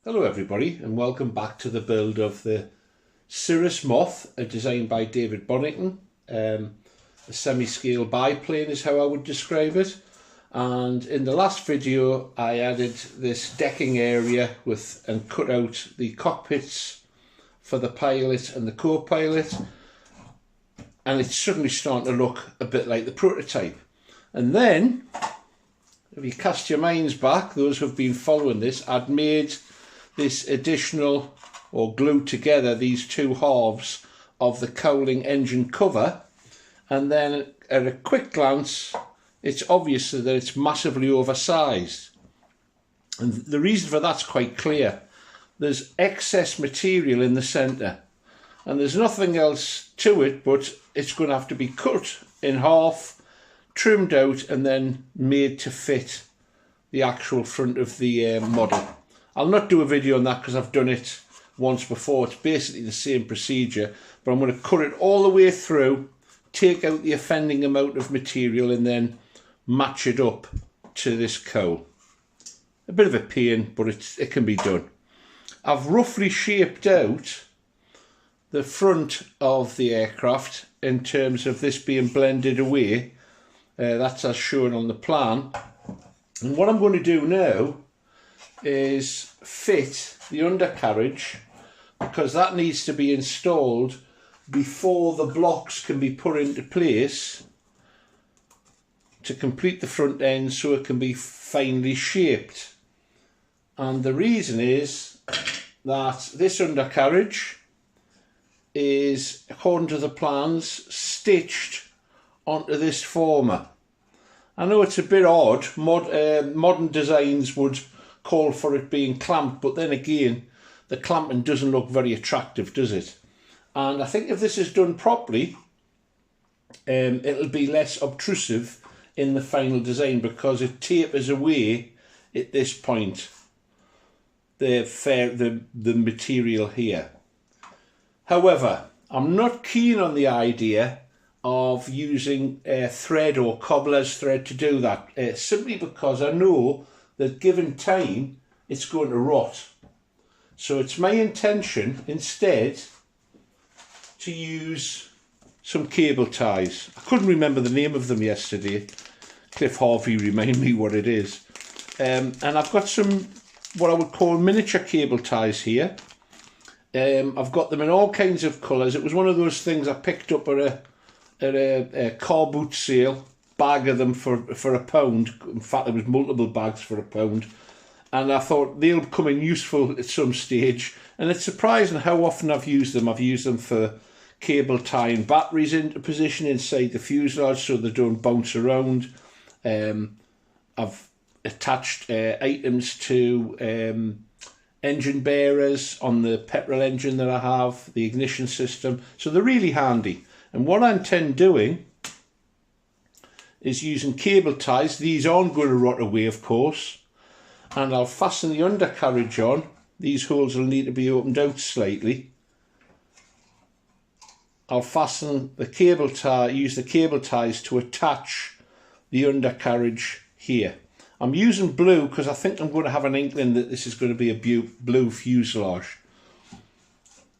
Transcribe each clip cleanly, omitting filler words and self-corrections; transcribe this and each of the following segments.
Hello everybody and welcome back to the build of the Cirrus Moth, a design by David Bonington. A semi-scale biplane is how I would describe it. And in the last video I added this decking area and cut out the cockpits for the pilot and the co-pilot, and it's suddenly starting to look a bit like the prototype. And then, if you cast your minds back, those who have been following this, I'd made this additional, or glued together, these two halves of the cowling engine cover, and then at a quick glance it's obvious that it's massively oversized. And the reason for that's quite clear. There's excess material in the centre and there's nothing else to it, but it's going to have to be cut in half, trimmed out and then made to fit the actual front of the model. I'll not do a video on that because I've done it once before. It's basically the same procedure, but I'm going to cut it all the way through, take out the offending amount of material and then match it up to this cowl. A bit of a pain, but it can be done. I've roughly shaped out the front of the aircraft in terms of this being blended away. That's as shown on the plan. And what I'm going to do now is fit the undercarriage, because that needs to be installed before the blocks can be put into place to complete the front end so it can be finely shaped. And the reason is that this undercarriage is, according to the plans, stitched onto this former. I know it's a bit odd. Modern designs would call for it being clamped, but then again the clamping doesn't look very attractive, does it? And I think if this is done properly, it'll be less obtrusive in the final design because it tapers away at this point, the material here. However, I'm not keen on the idea of using thread or cobbler's thread to do that, simply because I know that given time it's going to rot. So it's my intention instead to use some cable ties. I couldn't remember the name of them yesterday. Cliff Harvey reminded me what it is. And I've got some what I would call miniature cable ties here. I've got them in all kinds of colours. It was one of those things I picked up at a car boot sale. Bag of them for £1. In fact, there was multiple bags for £1, and I thought they'll come in useful at some stage. And it's surprising how often I've used them. I've used them for cable tying batteries into position inside the fuselage so they don't bounce around. I've attached items to engine bearers on the petrol engine that I have, the ignition system, so they're really handy. And what I intend doing is using cable ties. These aren't going to rot away, of course, and I'll fasten the undercarriage on. These holes will need to be opened out slightly. I'll fasten the cable tie, use the cable ties to attach the undercarriage here. I'm using blue because I think I'm going to have an inkling that this is going to be a blue fuselage,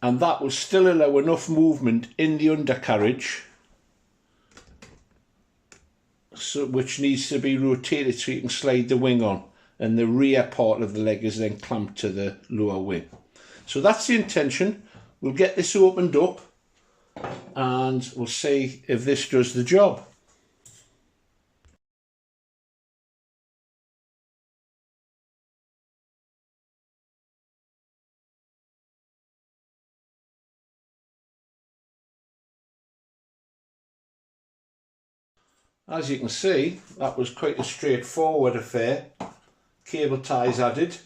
and that will still allow enough movement in the undercarriage, which needs to be rotated so you can slide the wing on, and the rear part of the leg is then clamped to the lower wing. So that's the intention. We'll get this opened up and we'll see if this does the job. As you can see, that was quite a straightforward affair. Cable ties added.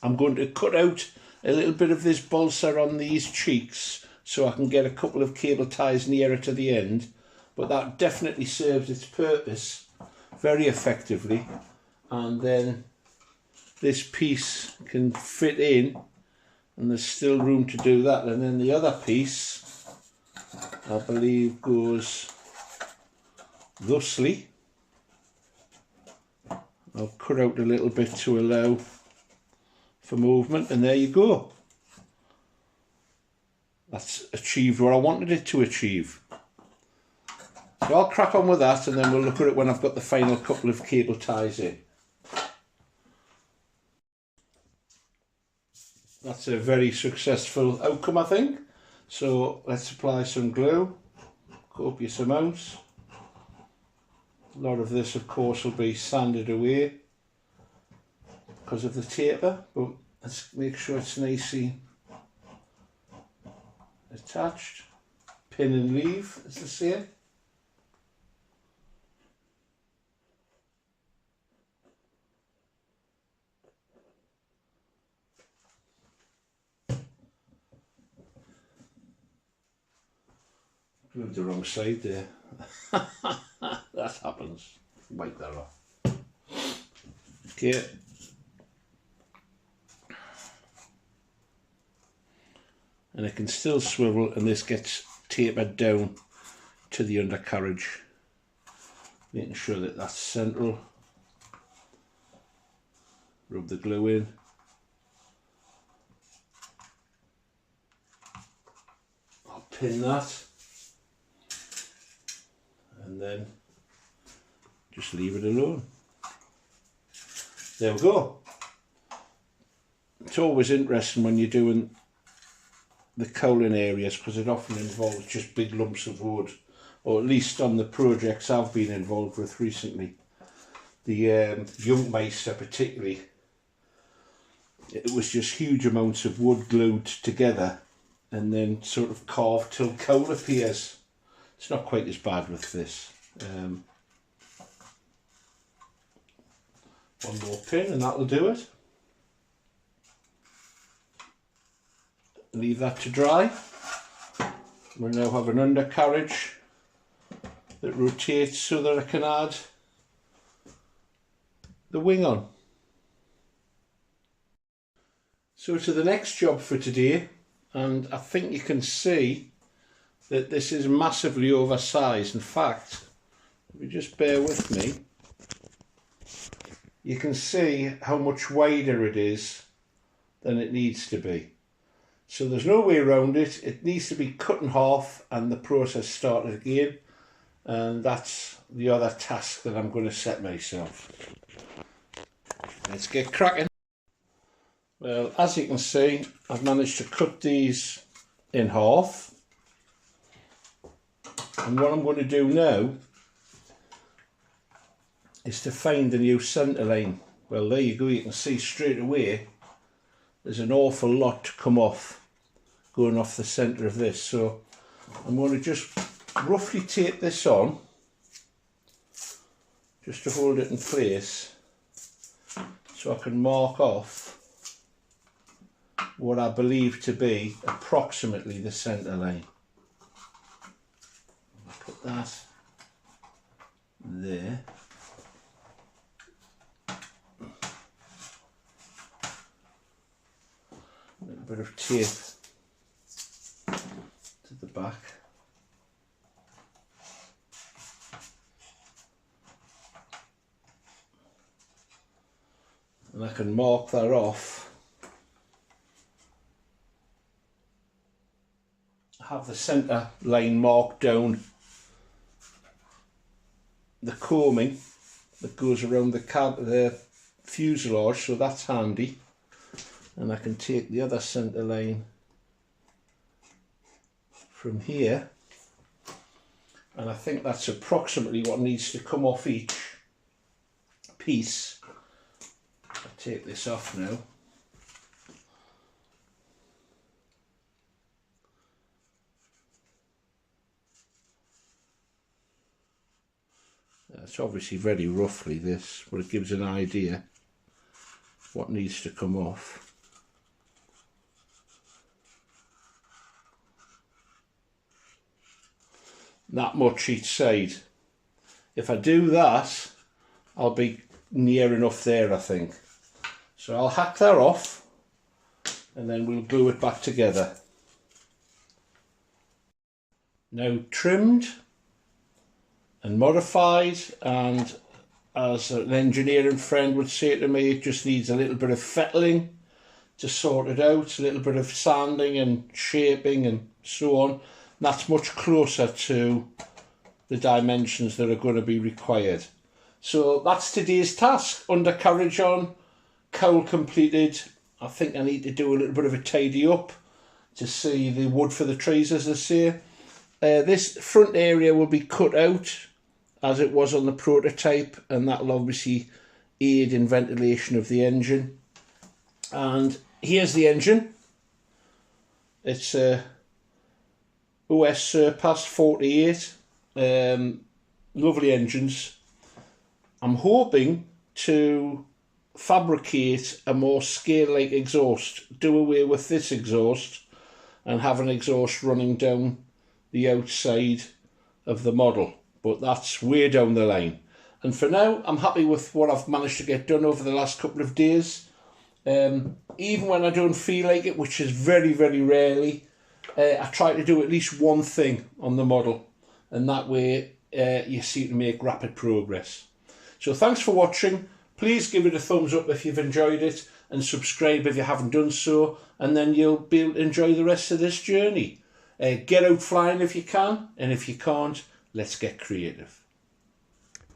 I'm going to cut out a little bit of this bolser on these cheeks so I can get a couple of cable ties nearer to the end, but that definitely serves its purpose very effectively. And then this piece can fit in and there's still room to do that. And then the other piece, I believe, goes thusly. I'll cut out a little bit to allow for movement, and there you go. That's achieved what I wanted it to achieve. So I'll crack on with that, and then we'll look at it when I've got the final couple of cable ties in. That's a very successful outcome, I think. So let's apply some glue, copious amounts. A lot of this, of course, will be sanded away because of the taper, but let's make sure it's nicely attached. Pin and leave, as they say. Glued the wrong side there. That happens. Wipe that off. Okay. And it can still swivel, and this gets tapered down to the undercarriage, making sure that that's central. Rub the glue in. I'll pin that, and then just leave it alone. There we go. It's always interesting when you're doing the cowling areas, because it often involves just big lumps of wood, or at least on the projects I've been involved with recently, the Youngmeister particularly, it was just huge amounts of wood glued together and then sort of carved till cowl appears. It's not quite as bad with this. One more pin and that'll do it. Leave that to dry. We now have an undercarriage that rotates so that I can add the wing on. So to the next job for today, and I think you can see that this is massively oversized. In fact, if you just bear with me, you can see how much wider it is than it needs to be. So there's no way around it. It needs to be cut in half and the process started again. And that's the other task that I'm going to set myself. Let's get cracking. Well, as you can see, I've managed to cut these in half. And what I'm going to do now is to find the new centre line. Well, there you go. You can see straight away there's an awful lot to come off, going off the centre of this. So I'm going to just roughly tape this on, just to hold it in place, so I can mark off what I believe to be approximately the centre line. Put that there. A little bit of tape to the back. And I can mark that off. Have the centre line marked down the coaming that goes around the fuselage, so that's handy. And I can take the other centre line from here, and I think that's approximately what needs to come off each piece. I'll take this off now. It's obviously very roughly this, but it gives an idea what needs to come off. That much each side. If I do that, I'll be near enough there, I think. So I'll hack that off and then we'll glue it back together. Now trimmed and modified, and as an engineering friend would say to me, it just needs a little bit of fettling to sort it out, a little bit of sanding and shaping and so on. That's much closer to the dimensions that are going to be required. So that's today's task. Undercarriage on, cowl completed. I think I need to do a little bit of a tidy up to see the wood for the trees, as I say. This front area will be cut out as it was on the prototype, and that will obviously aid in ventilation of the engine. And here's the engine. It's a OS Surpass 48. Lovely engines. I'm hoping to fabricate a more scale-like exhaust, do away with this exhaust and have an exhaust running down the outside of the model, but that's way down the line. And for now, I'm happy with what I've managed to get done over the last couple of days. Even when I don't feel like it, which is very, very rarely, I try to do at least one thing on the model, and that way you seem to make rapid progress. So thanks for watching. Please give it a thumbs up if you've enjoyed it, and subscribe if you haven't done so, and then you'll be able to enjoy the rest of this journey. Get out flying if you can, and if you can't, let's get creative.